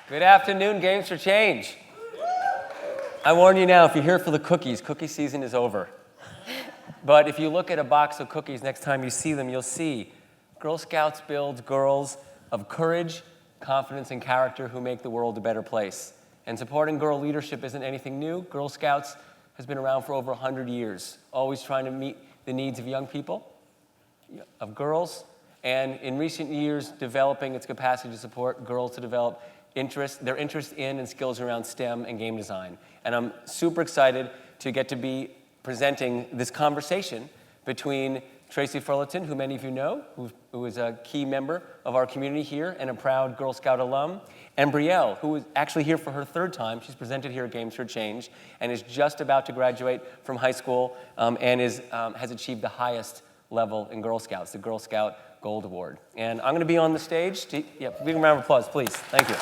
Good afternoon, Games for Change. I warn you now, if you're here for the cookies, cookie season is over. But if you look at a box of cookies next time you see them, you'll see Girl Scouts builds girls of courage, confidence, and character who make the world a better place. And supporting girl leadership isn't anything new. Girl Scouts has been around for over 100 years, always trying to meet the needs of young people, of girls, and in recent years, developing its capacity to support girls to develop their interest in and skills around STEM and game design. And I'm super excited to get to be presenting this conversation between Tracy Fullerton, who many of you know, who is a key member of our community here and a proud Girl Scout alum, and Brielle, who is actually here for her third time. She's presented here at Games for Change and is just about to graduate from high school and has achieved the highest level in Girl Scouts, the Girl Scout Gold Award. And I'm going to be on the stage. Big round of applause, please. Thank you.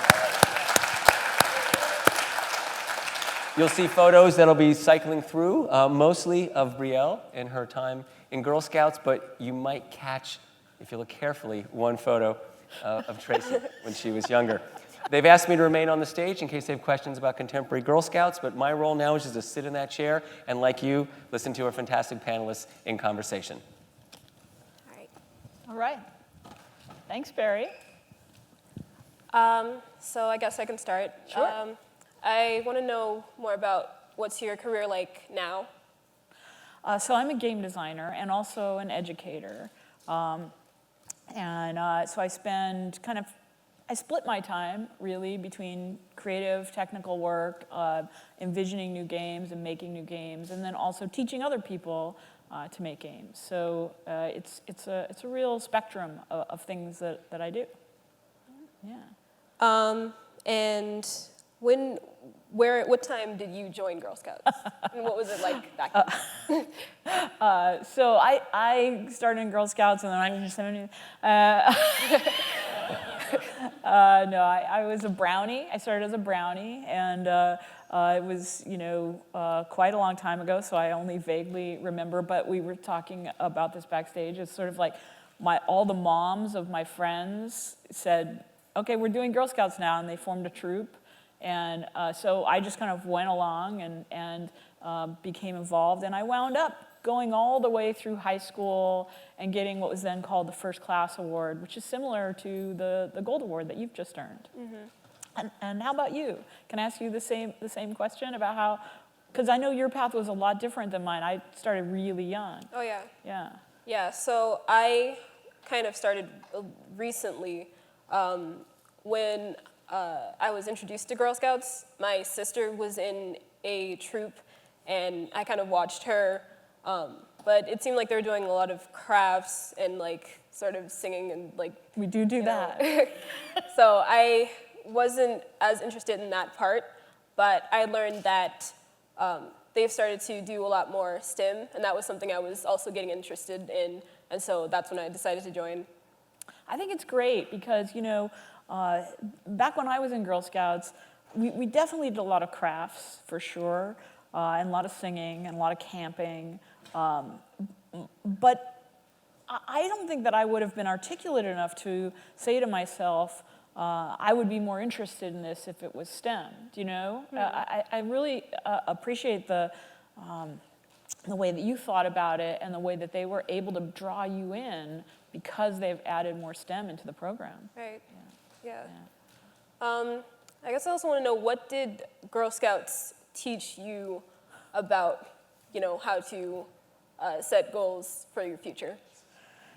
You'll see photos that'll be cycling through, mostly of Brielle and her time in Girl Scouts, but you might catch, if you look carefully, one photo of Tracy when she was younger. They've asked me to remain on the stage in case they have questions about contemporary Girl Scouts, but my role now is just to sit in that chair and, like you, listen to our fantastic panelists in conversation. All right. Thanks, Barry. So I guess I can start. Sure. I want to know more about what's your career like now? So I'm a game designer and also an educator. So I split my time really between creative, technical work, envisioning new games and making new games, and then also teaching other people to make games. So it's a real spectrum of things that I do. Yeah. And what time did you join Girl Scouts? And what was it like back then? So I started in Girl Scouts in the 1970s. No, I was a brownie. I started as a brownie, and it was, quite a long time ago, so I only vaguely remember, but we were talking about this backstage. It's sort of like all the moms of my friends said, okay, we're doing Girl Scouts now, and they formed a troop. And so I just kind of went along and became involved, and I wound up going all the way through high school and getting what was then called the First Class Award, which is similar to the Gold Award that you've just earned. Mm-hmm. And how about you? Can I ask you the same question about how, because I know your path was a lot different than mine. I started really young. Oh, yeah. Yeah. Yeah, so I kind of started recently when I was introduced to Girl Scouts. My sister was in a troop, and I kind of watched her. But it seemed like they were doing a lot of crafts and sort of singing and We do that. So I wasn't as interested in that part, but I learned that they've started to do a lot more STEM, and that was something I was also getting interested in, and so that's when I decided to join. I think it's great because, back when I was in Girl Scouts, we definitely did a lot of crafts, for sure, and a lot of singing and a lot of camping. But I don't think that I would have been articulate enough to say to myself, I would be more interested in this if it was STEM, Mm-hmm. I really appreciate the way that you thought about it and the way that they were able to draw you in because they've added more STEM into the program. Right. Yeah. I guess I also want to know, what did Girl Scouts teach you about, how to set goals for your future?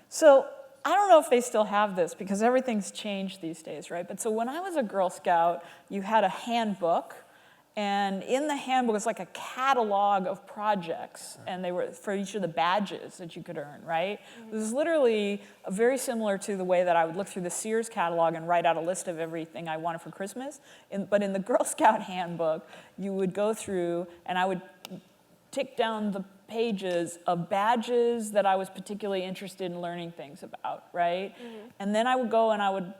So I don't know if they still have this because everything's changed these days, right? But so when I was a Girl Scout, you had a handbook, and in the handbook was like a catalog of projects, and they were for each of the badges that you could earn, right? Mm-hmm. It was literally very similar to the way that I would look through the Sears catalog and write out a list of everything I wanted for Christmas. But in the Girl Scout handbook, you would go through, and I would tick down the pages of badges that I was particularly interested in learning things about, right? Mm-hmm. And then I would go and I would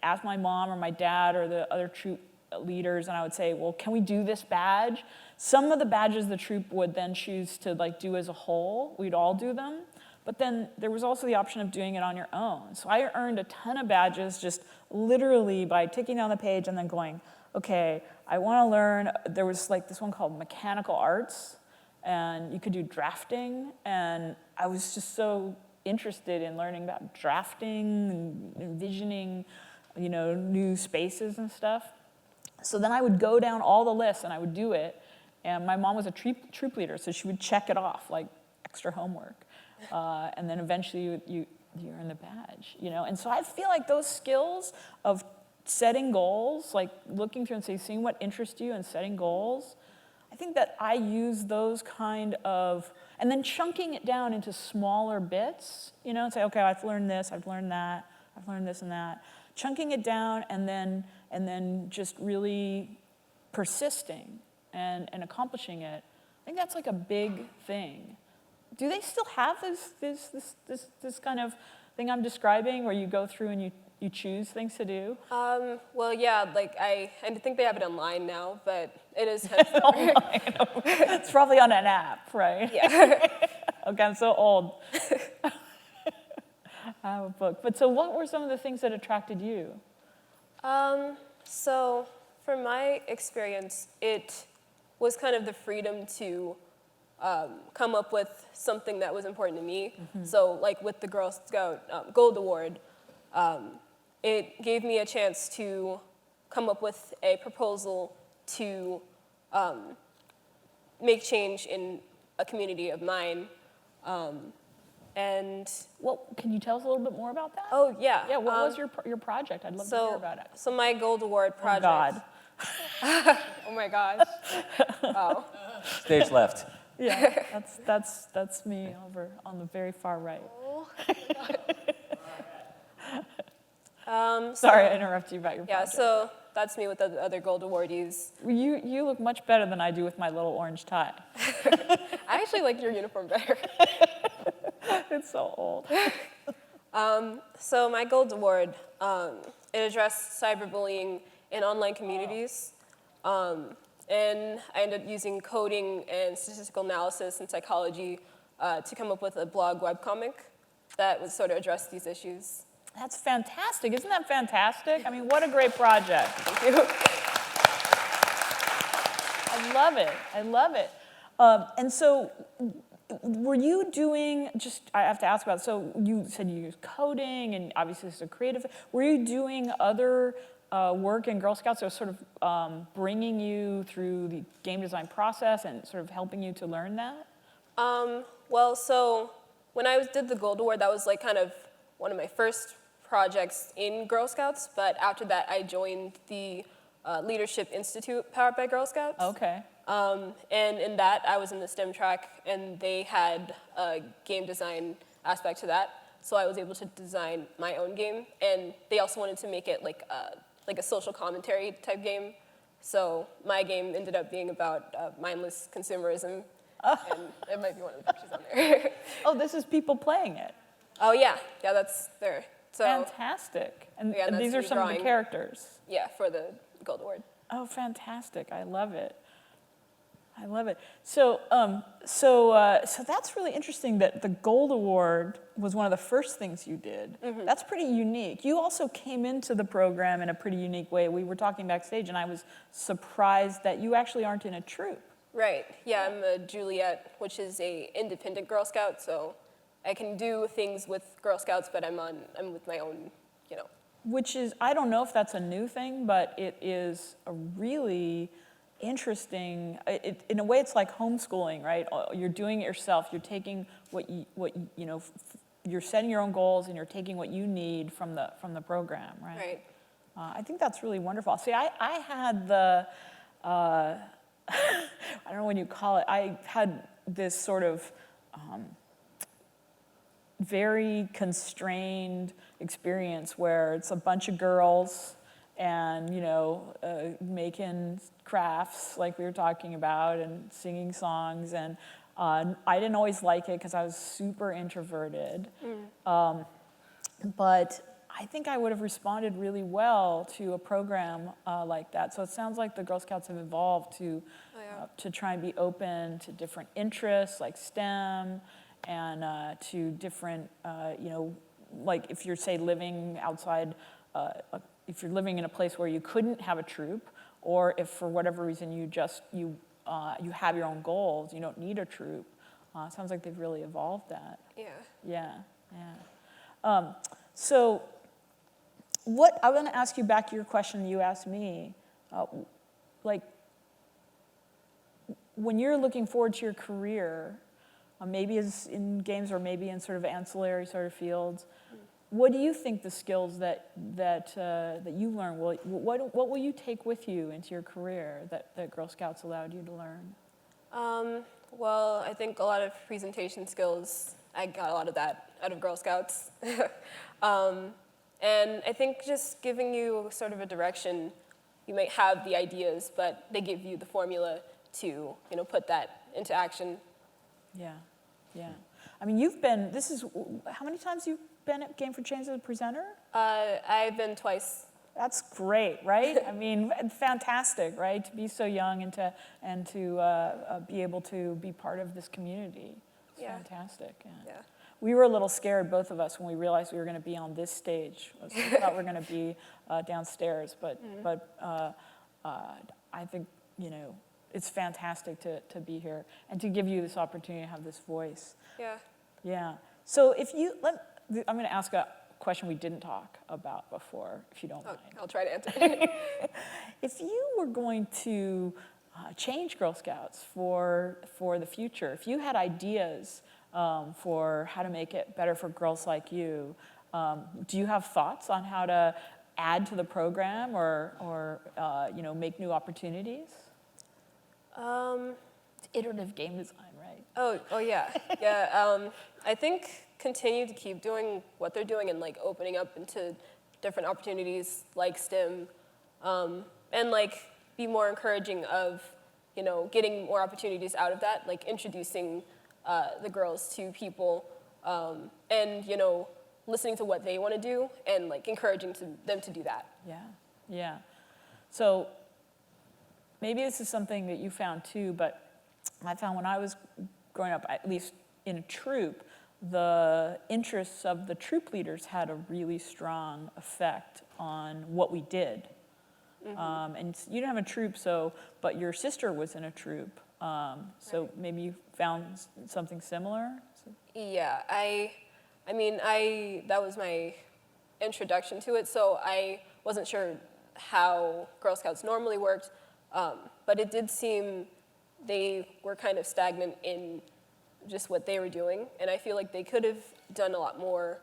ask my mom or my dad or the other troop leaders, and I would say, well, can we do this badge? Some of the badges the troop would then choose to do as a whole. We'd all do them. But then there was also the option of doing it on your own. So I earned a ton of badges just literally by ticking down the page and then going, okay, I want to learn. There was like this one called mechanical arts, and you could do drafting. And I was just so interested in learning about drafting and envisioning, new spaces and stuff. So then I would go down all the lists and I would do it. And my mom was a troop leader, so she would check it off like extra homework. And then eventually you earn the badge, And so I feel like those skills of setting goals, like looking through and seeing what interests you and setting goals, I think that I use those kind of, and then chunking it down into smaller bits, and say, okay, I've learned this, I've learned that, I've learned this and that. Chunking it down and then just really persisting and accomplishing it. I think that's like a big thing. Do they still have this kind of thing I'm describing where you go through and you choose things to do? Well, yeah, like I think they have it online now, but it is kind of online. It's probably on an app, right? Yeah. Okay, I'm so old. I have a book. But so what were some of the things that attracted you? So from my experience, it was kind of the freedom to come up with something that was important to me. Mm-hmm. So like with the Girl Scout Gold Award, it gave me a chance to come up with a proposal to make change in a community of mine. And well, can you tell us a little bit more about that? oh yeah, yeah. What was your project? I'd love to hear about it. So my Gold Award project. Oh God. Oh my gosh. Oh. Stage left. Yeah, that's me over on the very far right. Sorry, I interrupted you about your project. Yeah, so that's me with the other Gold awardees. You look much better than I do with my little orange tie. I actually like your uniform better. It's so old. So my Gold Award, it addressed cyberbullying in online communities. And I ended up using coding and statistical analysis and psychology to come up with a blog webcomic that would sort of address these issues. That's fantastic. Isn't that fantastic? I mean, what a great project. Thank you. I love it. I love it. And so were you doing, I have to ask about, so you said you use coding and obviously it's a creative, were you doing other work in Girl Scouts that was sort of bringing you through the game design process and sort of helping you to learn that? Well, so when I did the Gold Award, that was like kind of one of my first projects in Girl Scouts, but after that I joined the Leadership Institute powered by Girl Scouts. Okay. And in that, I was in the STEM track, and they had a game design aspect to that. So I was able to design my own game, and they also wanted to make it like a social commentary type game. So my game ended up being about mindless consumerism, and it might be one of the pictures on there. Oh, this is people playing it. Oh yeah, that's there. So fantastic. And, yeah, and these are some of the characters. Yeah, for the Gold Award. Oh, fantastic! I love it. I love it. So that's really interesting that the Gold Award was one of the first things you did. Mm-hmm. That's pretty unique. You also came into the program in a pretty unique way. We were talking backstage, and I was surprised that you actually aren't in a troop. Right. Yeah, I'm a Juliet, which is a independent Girl Scout. So I can do things with Girl Scouts, but I'm with my own, Which is, I don't know if that's a new thing, but it is a really interesting, in a way it's like homeschooling, right? You're doing it yourself. You're taking you're setting your own goals and you're taking what you need from the program, right? Right. I think that's really wonderful. See, I had the, I don't know what you call it, I had this sort of very constrained experience where it's a bunch of girls and, making crafts like we were talking about and singing songs. And I didn't always like it because I was super introverted. But I think I would have responded really well to a program like that. So it sounds like the Girl Scouts have evolved to try and be open to different interests like STEM to different, like if you're, say, living outside, if you're living in a place where you couldn't have a troop, or if for whatever reason you have your own goals, you don't need a troop. It sounds like they've really evolved that. Yeah. Yeah. So what, I want to ask you back to your question you asked me, like, when you're looking forward to your career, maybe as in games or maybe in sort of ancillary sort of fields, what do you think the skills that you learn, what will you take with you into your career that Girl Scouts allowed you to learn? Well, I think a lot of presentation skills, I got a lot of that out of Girl Scouts. And I think just giving you sort of a direction, you might have the ideas, but they give you the formula to, put that into action. Yeah. I mean, how many times you've been at Game for Change as a presenter? I've been twice. That's great, right? I mean, fantastic, right? To be so young and to be able to be part of this community. It's fantastic. Yeah. We were a little scared, both of us, when we realized we were going to be on this stage. We thought we were going to be downstairs, but I think it's fantastic to be here and to give you this opportunity to have this voice. Yeah. So I'm going to ask a question we didn't talk about before, if you don't mind. I'll try to answer. If you were going to change Girl Scouts for the future, if you had ideas for how to make it better for girls like you, do you have thoughts on how to add to the program or make new opportunities? It's iterative game design, right? Oh yeah. Yeah. I think continue to keep doing what they're doing and like opening up into different opportunities like STEM, and like be more encouraging of getting more opportunities out of that, like introducing the girls to people, and listening to what they want to do and like encouraging them to do that. Yeah. So maybe this is something that you found too, but I found when I was growing up, at least in a troop, the interests of the troop leaders had a really strong effect on what we did. And you didn't have a troop, but your sister was in a troop. So maybe you found something similar? Yeah, that was my introduction to it, so I wasn't sure how Girl Scouts normally worked, but it did seem they were kind of stagnant in just what they were doing, and I feel like they could have done a lot more,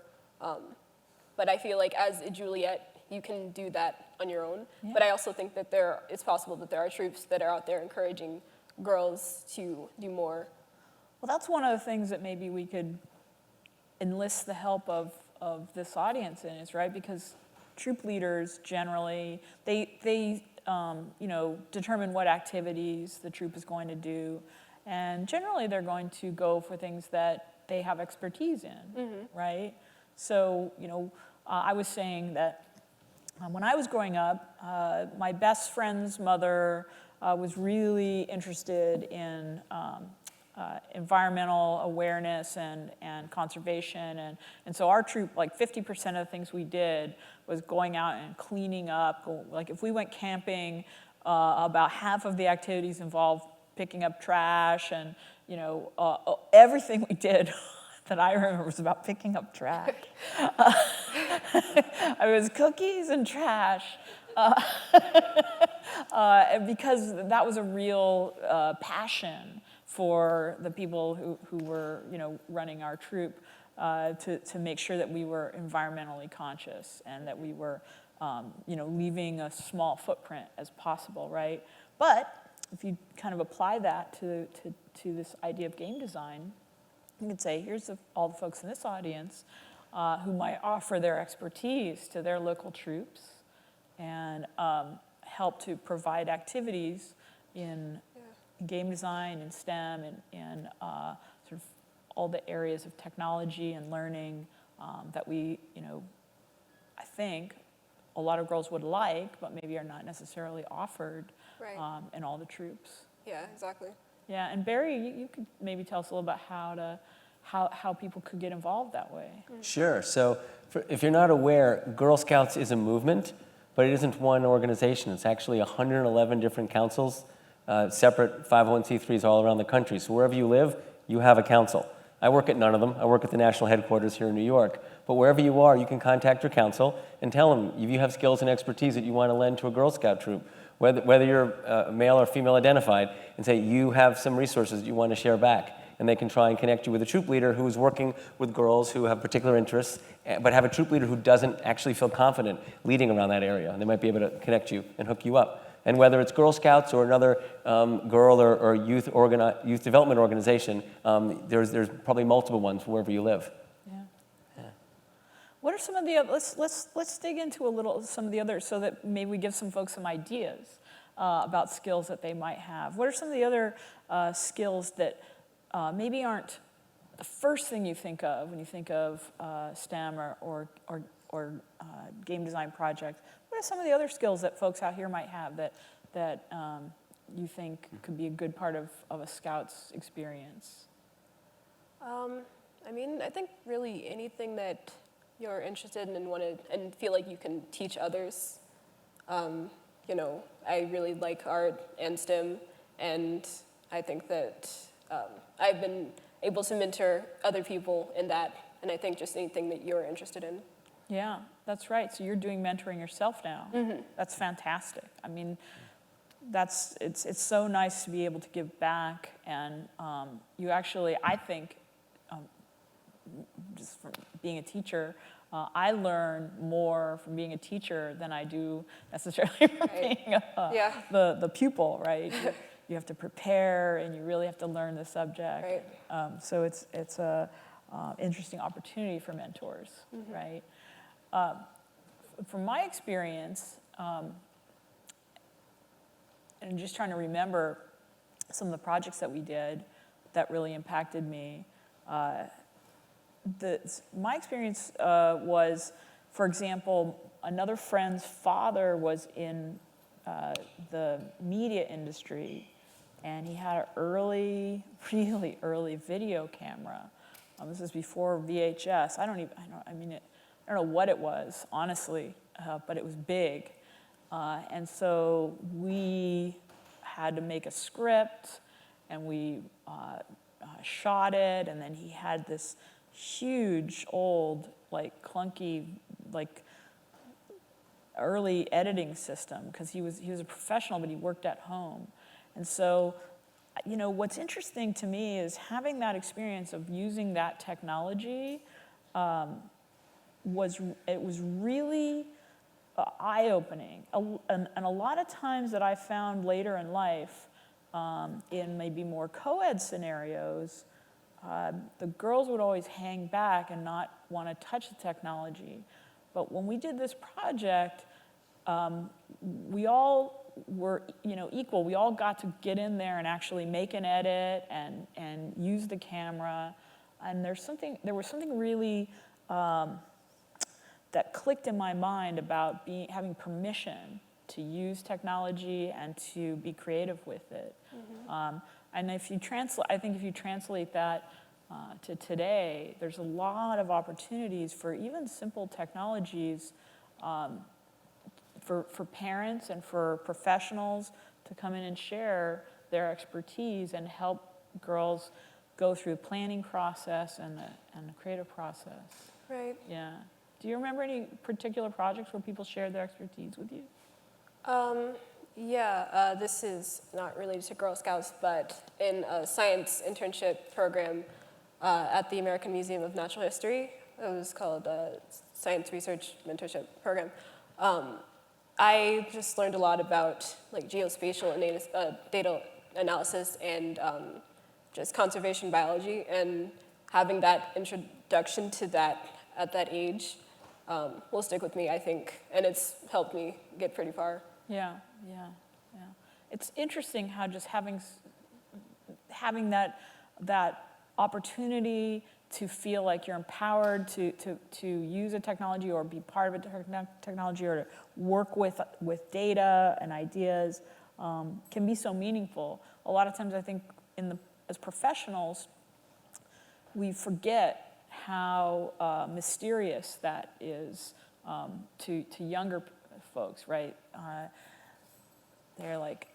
but I feel like as a Juliet, you can do that on your own, but I also think that it's possible that there are troops that are out there encouraging girls to do more. Well, that's one of the things that maybe we could enlist the help of this audience in, is right, because troop leaders generally, they determine what activities the troop is going to do, and generally they're going to go for things that they have expertise in, right? So, I was saying that when I was growing up, my best friend's mother was really interested in environmental awareness and conservation, and so our troop, like 50% of the things we did was going out and cleaning up. Like if we went camping, about half of the activities involved picking up trash, and everything we did that I remember was about picking up trash. It was cookies and trash. Because that was a real passion for the people who were running our troop, to make sure that we were environmentally conscious and that we were leaving a small footprint as possible, right? But if you kind of apply that to this idea of game design, you could say, here's all the folks in this audience who might offer their expertise to their local troops and help to provide activities in game design and STEM and sort of all the areas of technology and learning that we, I think a lot of girls would like, but maybe are not necessarily offered in all the troops. Yeah, exactly. Yeah, and Barry, you could maybe tell us a little about how how people could get involved that way. Sure. So if you're not aware, Girl Scouts is a movement, but it isn't one organization. It's actually 111 different councils, separate 501c3s all around the country. So wherever you live, you have a council. I work at none of them. I work at the national headquarters here in New York. But wherever you are, you can contact your council and tell them if you have skills and expertise that you want to lend to a Girl Scout troop, whether you're male or female identified, and say you have some resources that you want to share back. And they can try and connect you with a troop leader who is working with girls who have particular interests, but have a troop leader who doesn't actually feel confident leading around that area. And they might be able to connect you and hook you up. And whether it's Girl Scouts or another girl or youth development organization, there's probably multiple ones wherever you live. Yeah. What are some of the other, let's dig into some of the others so that maybe we give some folks some ideas about skills that they might have. What are some of the other skills that maybe aren't the first thing you think of when you think of STEM or game design project? What are some of the other skills that folks out here might have that you think could be a good part of a Scout's experience? I mean, I think really anything that you're interested in and feel like you can teach others. You know, I really like art and STEM, and I think that I've been able to mentor other people in that, and I think just anything that you're interested in. Yeah, that's right. So you're doing mentoring yourself now. Mm-hmm. That's fantastic. I mean, it's so nice to be able to give back, and you actually, I think, just from being a teacher, I learn more from being a teacher than I do necessarily from being the pupil, right? You have to prepare, and you really have to learn the subject. Right. So it's a interesting opportunity for mentors, mm-hmm. right? From my experience, and just trying to remember some of the projects that we did that really impacted me, my experience was, for example, another friend's father was in the media industry, and he had an really early video camera. This is before VHS. I don't know what it was, honestly, but it was big. And so we had to make a script, and we shot it, and then he had this huge, old, like clunky, like early editing system, because he was a professional, but he worked at home. And so, you know, what's interesting to me is having that experience of using that technology was really eye-opening. And a lot of times that I found later in life, in maybe more co-ed scenarios, the girls would always hang back and not want to touch the technology. But when we did this project, we all were, you know, equal. We all got to get in there and actually make an edit and use the camera. And there was something really that clicked in my mind about having permission to use technology and to be creative with it. Mm-hmm. And I think if you translate that to today, there's a lot of opportunities for even simple technologies for parents and for professionals to come in and share their expertise and help girls go through the planning process and the creative process. Right. Yeah. Do you remember any particular projects where people shared their expertise with you? This is not related to Girl Scouts, but in a science internship program at the American Museum of Natural History. It was called Science Research Mentorship Program. I just learned a lot about like geospatial and data analysis and just conservation biology, and having that introduction to that at that age will stick with me, I think, and it's helped me get pretty far. Yeah. It's interesting how just having that opportunity to feel like you're empowered to use a technology or be part of a technology or to work with data and ideas can be so meaningful. A lot of times I think as professionals, we forget how mysterious that is to younger folks, right? They're like,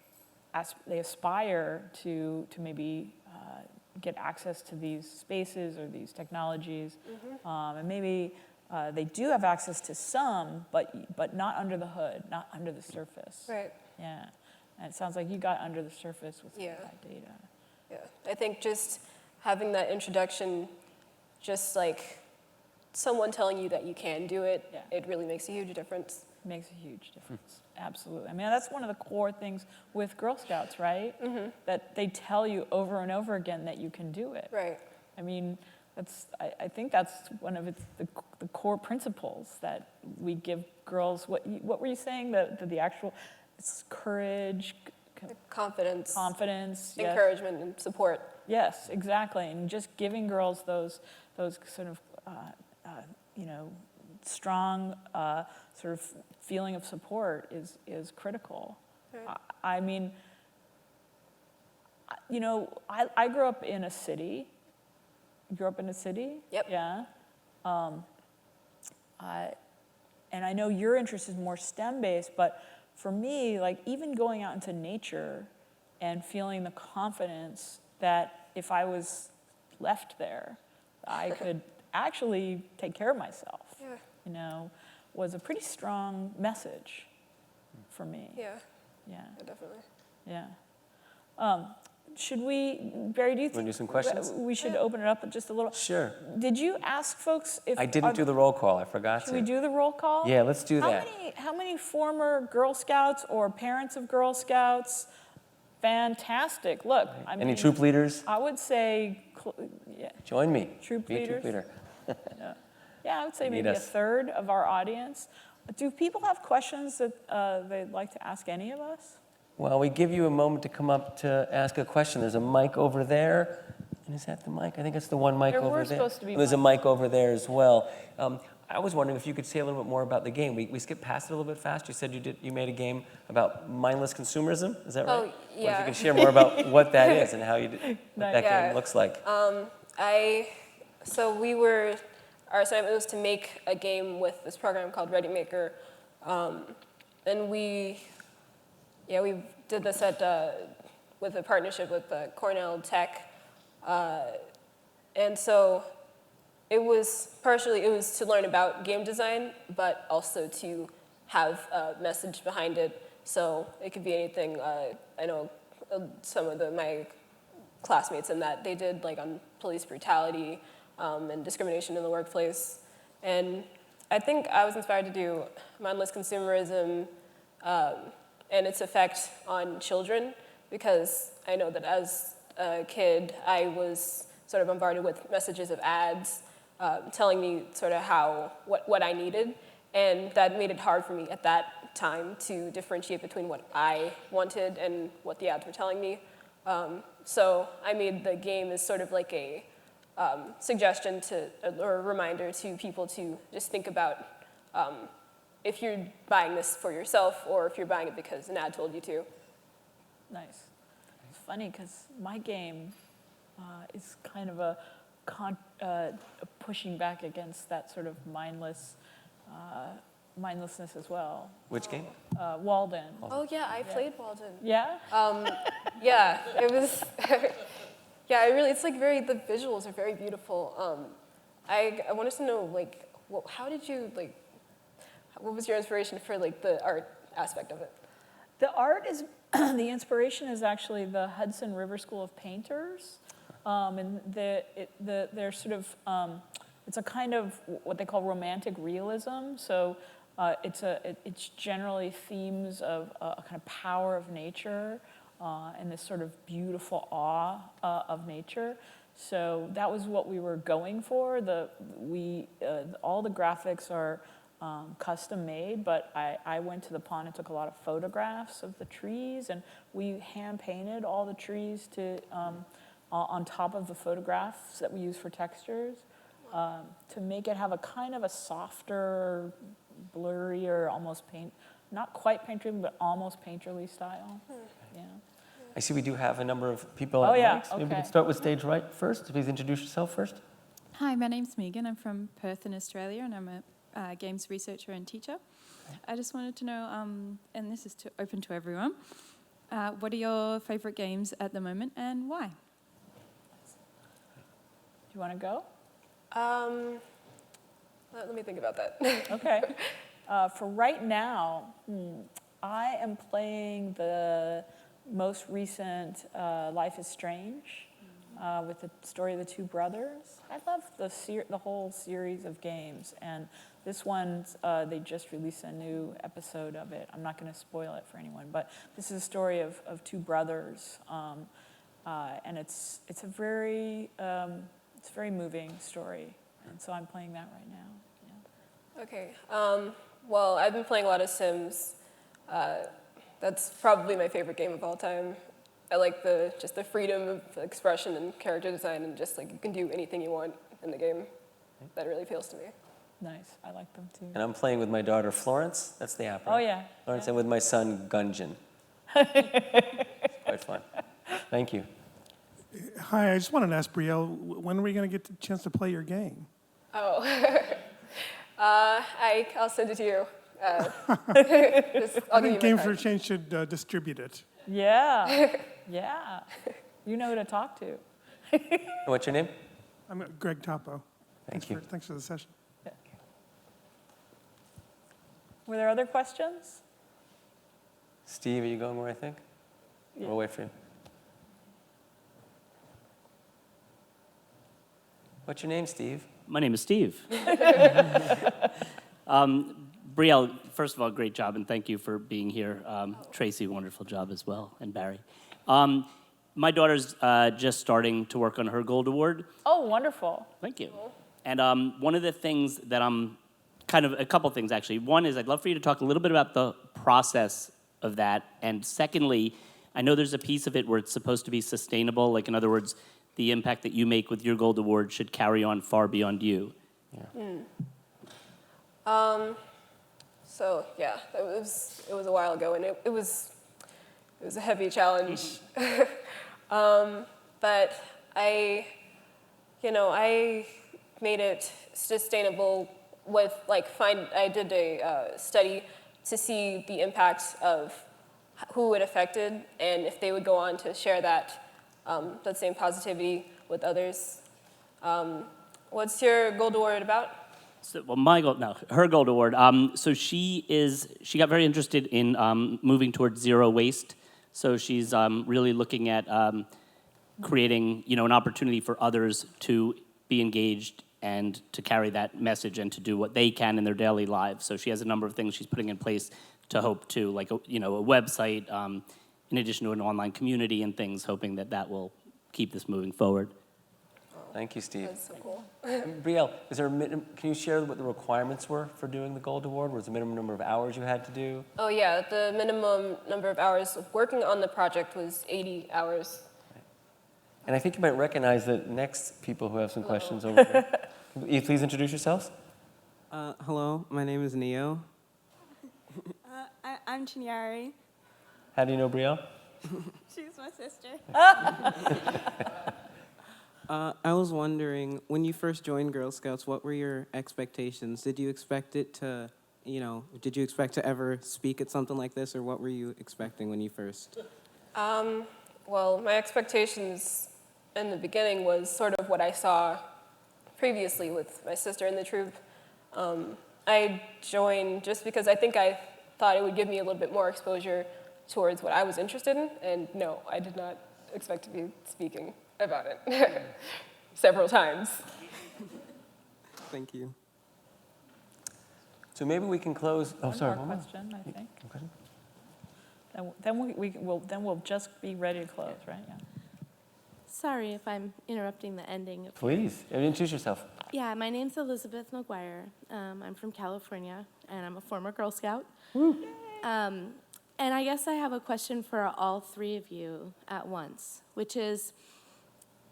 they aspire to maybe get access to these spaces or these technologies, and maybe they do have access to some, but not under the hood, not under the surface. Right. Yeah, and it sounds like you got under the surface with that data. Yeah, I think just having that introduction, just like someone telling you that you can do it, it really makes a huge difference. Makes a huge difference. Absolutely. I mean, that's one of the core things with Girl Scouts, right? That they tell you over and over again that you can do it. Right. I mean, I think that's one of the core principles that we give girls. What were you saying? The actual, it's courage, Confidence, confidence, encouragement, and support. Yes, exactly. And just giving girls those sort of strong sort of feeling of support is critical. Right. I mean, I grew up in a city. You grew up in a city? Yep. Yeah. And I know your interest is more STEM-based, but for me, like even going out into nature and feeling the confidence that if I was left there, I could actually take care of myself, was a pretty strong message for me. Yeah. Yeah. Definitely. Yeah. Should we, Barry, do you think do some questions? we should open it up just a little? Sure. Did you ask folks if... I didn't do the roll call. I forgot to. Should we do the roll call? Yeah, let's do that. How many former Girl Scouts or parents of Girl Scouts? Fantastic. Look, I mean... Any troop leaders? I would say... Join me. Troop Be a leaders? troop leader. Yeah, I would say Need maybe a us. third of our audience. Do people have questions that they'd like to ask any of us? Well, we give you a moment to come up to ask a question. There's a mic over there. And is that the mic? I think it's the one mic There over were there. supposed to be There's a mics. mic over there as well. I was wondering if you could say a little bit more about the game. We skipped past it a little bit fast. You said you made a game about mindless consumerism. Is that right? Oh, Wonder yeah. if you can share more about what that is and how what that Yeah. game looks like. Our assignment was to make a game with this program called Ready Maker, and we did this with a partnership with Cornell Tech, and so it was to learn about game design, but also to have a message behind it. So it could be anything. I know some of my classmates in that they did like on police brutality and discrimination in the workplace. And I think I was inspired to do mindless consumerism and its effect on children, because I know that as a kid, I was sort of bombarded with messages of ads telling me sort of what I needed, and that made it hard for me at that time to differentiate between what I wanted and what the ads were telling me. So I made the game as sort of like a suggestion or a reminder to people to just think about if you're buying this for yourself or if you're buying it because an ad told you to. Nice. It's funny because my game is kind of a pushing back against that sort of mindlessness as well. Which game? Walden. Oh yeah, I played Walden. Yeah? Yeah, it was. Yeah, it's like the visuals are very beautiful. I wanted to know how did you what was your inspiration for the art aspect of it? The art is, the inspiration is actually the Hudson River School of Painters. And they're sort of, it's a kind of what they call romantic realism. So it's generally themes of a kind of power of nature and this sort of beautiful awe of nature. So that was what we were going for. All the graphics are custom made, but I went to the pond and took a lot of photographs of the trees, and we hand painted all the trees on top of the photographs that we use for textures to make it have a kind of a softer, blurrier, almost not quite painterly, but almost painterly style. Yeah. I see we do have a number of people Oh, at yeah, mics. Maybe we okay. can start with stage right first. Please introduce yourself first. Hi, my name's Megan. I'm from Perth in Australia, and I'm a games researcher and teacher. I just wanted to know, and this is open to everyone, what are your favourite games at the moment and why? Do you want to go? Let me think about that. Okay. For right now, I am playing the most recent Life is Strange with the story of the two brothers. I love the whole series of games, and this one, they just released a new episode of it. I'm not going to spoil it for anyone, but this is a story of two brothers, and it's a very moving story, and so I'm playing that right now. Yeah. Okay. Well, I've been playing a lot of Sims. That's probably my favorite game of all time. I like just the freedom of expression and character design, and just like you can do anything you want in the game. That really appeals to me. Nice. I like them too. And I'm playing with my daughter Florence. That's the app. Right? Oh yeah. Florence, and with my son Gunjan. It's quite fun. Thank you. Hi, I just wanted to ask Brielle, when are we going to get the chance to play your game? Oh, I'll send it to you. I'll I give you think my Games for card. Change should distribute it. Yeah. Yeah. You know who to talk to. What's your name? I'm Greg Topo. Thank you. Thanks for the session. Were there other questions? Steve, are you going where I think? Yeah. We'll wait for you. What's your name, Steve? My name is Steve. Brielle, first of all, great job, and thank you for being here. Tracy, wonderful job as well, and Barry. My daughter's just starting to work on her Gold Award. Oh, wonderful. Thank you. And one of the things that a couple things actually. One is I'd love for you to talk a little bit about the process of that. And secondly, I know there's a piece of it where it's supposed to be sustainable. Like, in other words, the impact that you make with your Gold Award should carry on far beyond you. Yeah. So yeah, it was a while ago, and it was a heavy challenge. But I made it sustainable with I did a study to see the impact of who it affected, and if they would go on to share that same positivity with others. What's your Gold Award about? So, well, her Gold Award. So she got very interested in moving towards zero waste. So she's really looking at creating, an opportunity for others to be engaged and to carry that message and to do what they can in their daily lives. So she has a number of things she's putting in place to hope to, like a website, in addition to an online community and things, hoping that will keep this moving forward. Thank you, Steve. That's so cool. Brielle, can you share what the requirements were for doing the Gold Award? Was the minimum number of hours you had to do? Oh yeah, the minimum number of hours of working on the project was 80 hours. And I think you might recognize the next people who have some questions over here. Will you please introduce yourselves? Hello, my name is Neo. I'm Chinyari. How do you know Brielle? She's my sister. I was wondering, when you first joined Girl Scouts, what were your expectations? Did you expect to ever speak at something like this, or what were you expecting when you first? Well, my expectations in the beginning was sort of what I saw previously with my sister in the troop. I joined just because I think I thought it would give me a little bit more exposure towards what I was interested in, and no, I did not expect to be speaking about it several times. Thank you. So maybe we can close. Oh, sorry. One more one more. question, I think. Okay. Then we'll just be ready to close, right? Yeah. Sorry if I'm interrupting the ending. Please, introduce yourself. Yeah, my name's Elizabeth McGuire. I'm from California, and I'm a former Girl Scout. And I guess I have a question for all three of you at once, which is,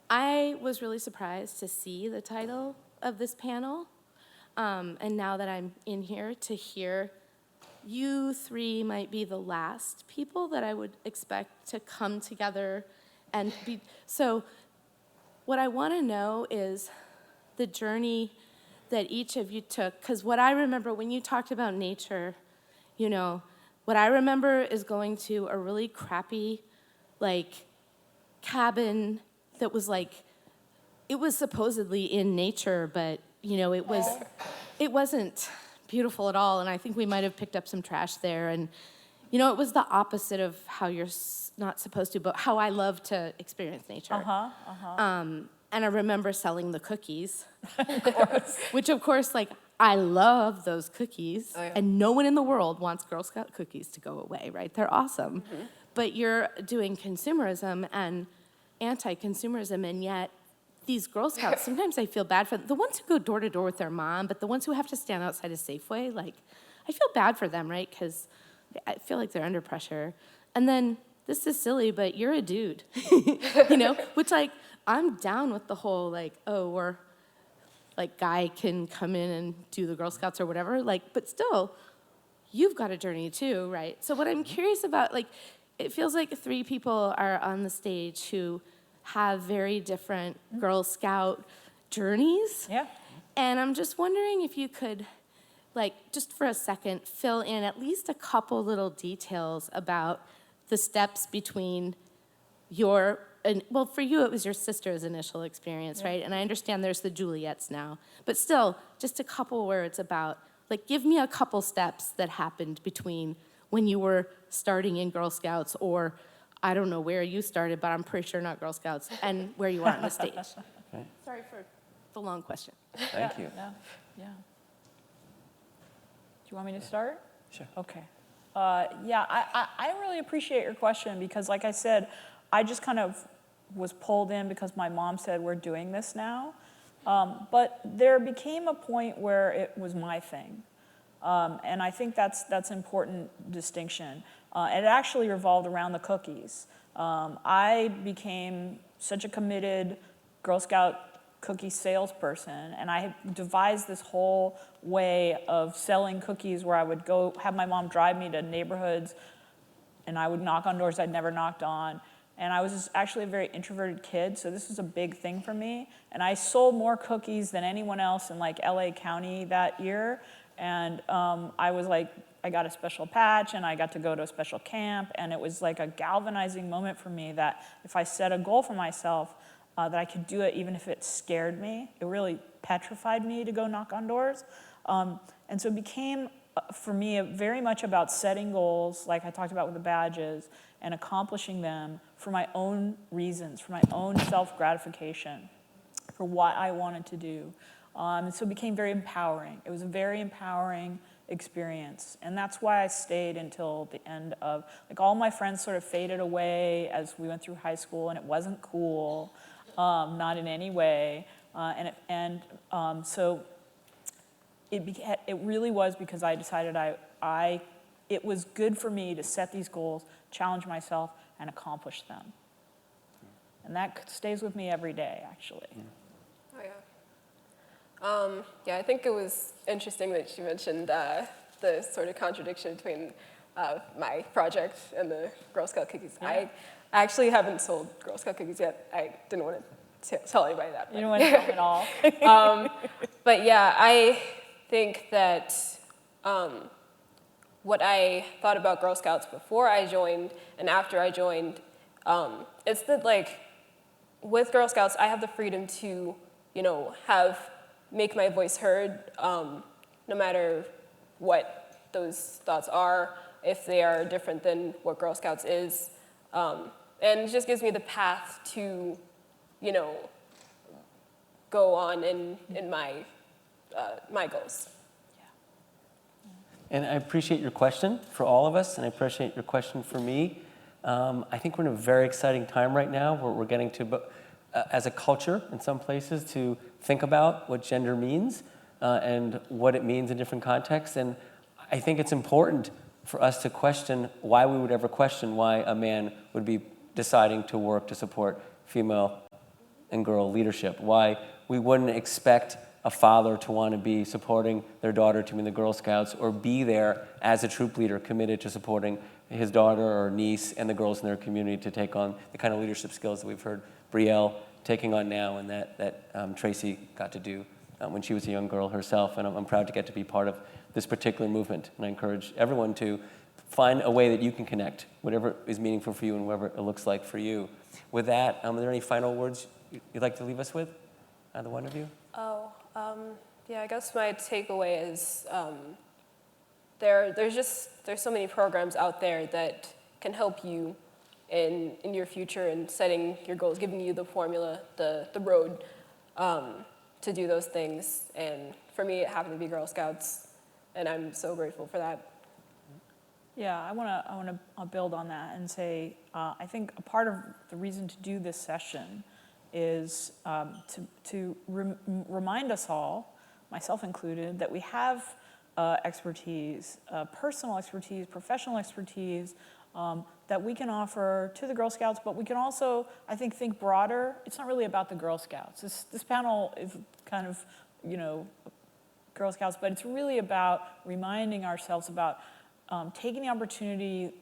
I was really surprised to see the title of this panel, and now that I'm in here, to hear you three might be the last people that I would expect to come together and be. So what I want to know is the journey that each of you took. Because what I remember when you talked about nature, you know, what I remember is going to a really crappy, like, cabin that was like, it was supposedly in nature, but, you know, it wasn't beautiful at all, and I think we might have picked up some trash there, and, you know, it was the opposite of how you're not supposed to, but how I love to experience nature. And I remember selling the cookies, which, of course, like, I love those cookies, and no one in the world wants Girl Scout cookies to go away, right? They're awesome. But you're doing consumerism and anti-consumerism, and yet these Girl Scouts, sometimes I feel bad for the ones who go door to door with their mom, but the ones who have to stand outside a Safeway, like, I feel bad for them, right? Because I feel like they're under pressure. And then, this is silly, but you're a dude, you know? Which, like, I'm down with the whole, like, oh, or, like, guy can come in and do the Girl Scouts or whatever, like, but still, you've got a journey too, right? So what I'm curious about, like, it feels like 3 people are on the stage who have very different Girl Scout journeys. Yeah. And I'm just wondering if you could, like, just for a second, fill in at least a couple little details about the steps between your, and, well, for you, it was your sister's initial experience, right? And I understand there's the Juliets now. But still, just a couple words about, like, give me a couple steps that happened between when you were starting in Girl Scouts, or I don't know where you started, but I'm pretty sure not Girl Scouts, and where you are on the stage. Okay. Sorry for the long question. Thank you. Yeah. Do you want me to start? Sure. Okay. I really appreciate your question because, like I said, I just kind of was pulled in because my mom said, we're doing this now. But there became a point where it was my thing. And I think that's important distinction. It actually revolved around the cookies. I became such a committed Girl Scout cookie salesperson, and I devised this whole way of selling cookies where I would go have my mom drive me to neighborhoods, and I would knock on doors I'd never knocked on. And I was actually a very introverted kid, so this was a big thing for me. And I sold more cookies than anyone else in, like, LA County that year. And I was like, I got a special patch, and I got to go to a special camp, and it was like a galvanizing moment for me that if I set a goal for myself, that I could do it even if it scared me. It really petrified me to go knock on doors. And so it became, for me, very much about setting goals, like I talked about with the badges, and accomplishing them for my own reasons, for my own self-gratification, for what I wanted to do. And so it became very empowering. It was a very empowering experience. And that's why I stayed until the end of, like, all my friends sort of faded away as we went through high school, and it wasn't cool, not in any way. So it really was because I decided it was good for me to set these goals, challenge myself, and accomplish them. And that stays with me every day, actually. Oh, yeah. Yeah, I think it was interesting that you mentioned the sort of contradiction between my project and the Girl Scout cookies. Yeah. I actually haven't sold Girl Scout cookies yet. I didn't want to tell anybody that. You don't want to tell them at all. But yeah, I think that what I thought about Girl Scouts before I joined and after I joined, it's that, like, with Girl Scouts, I have the freedom to, you know, make my voice heard, no matter what those thoughts are, if they are different than what Girl Scouts is. And it just gives me the path to, you know, go on in my goals. And I appreciate your question for all of us, and I appreciate your question for me. I think we're in a very exciting time right now where we're getting to, as a culture in some places, to think about what gender means and what it means in different contexts. And I think it's important for us to question why we would ever question why a man would be deciding to work to support female and girl leadership, why we wouldn't expect a father to want to be supporting their daughter to be in the Girl Scouts, or be there as a troop leader committed to supporting his daughter or niece and the girls in their community to take on the kind of leadership skills that we've heard Brielle taking on now, and that Tracy got to do when she was a young girl herself. And I'm proud to get to be part of this particular movement. And I encourage everyone to find a way that you can connect, whatever is meaningful for you and whatever it looks like for you. With that, are there any final words you'd like to leave us with, either one of you? Yeah, I guess my takeaway is there's so many programs out there that can help you in your future and setting your goals, giving you the formula, the road to do those things. And for me, it happened to be Girl Scouts, and I'm so grateful for that. Yeah, I want to build on that and say I think a part of the reason to do this session is to remind us all, myself included, that we have expertise, personal expertise, professional expertise that we can offer to the Girl Scouts, but we can also, I think broader. It's not really about the Girl Scouts. This panel is kind of, Girl Scouts, but it's really about reminding ourselves about taking the opportunity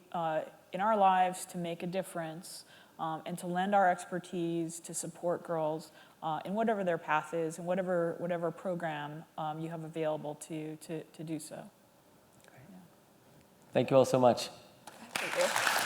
in our lives to make a difference and to lend our expertise to support girls in whatever their path is and whatever program you have available to do so. Thank you all so much. Thank you.